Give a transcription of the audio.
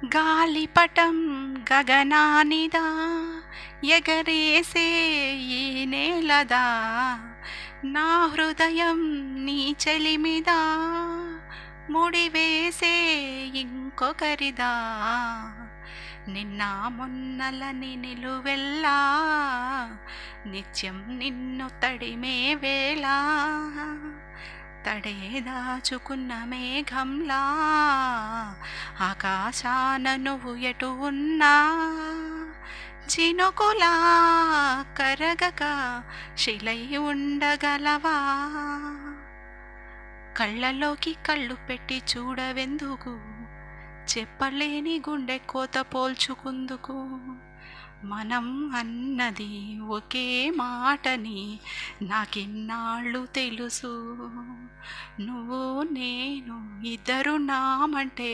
గాలిపటం గగనానిదా, ఎగరేసే ఈ నేలదా, నా హృదయం నీ చెలిమిదా, ముడివేసే ఇంకొకరిదా. నిన్న మొన్నలని నిలువెల్లా, నిత్యం నిన్ను తడిమే వేళ, తడే దాచుకున్న మేఘంలా, ఆకాశాన నువ్వు ఎటు ఉన్నా, చినుకులా కరగక శిలై ఉండగలవా. కళ్ళలోకి కళ్ళు పెట్టి చూడవెందుకు, చెప్పలేని గుండె కోత పోల్చుకుందుకు. మనం అన్నది ఒకే మాటని నాకిన్నాళ్ళు తెలుసు. నువ్వు నేను ఇద్దరు నామంటే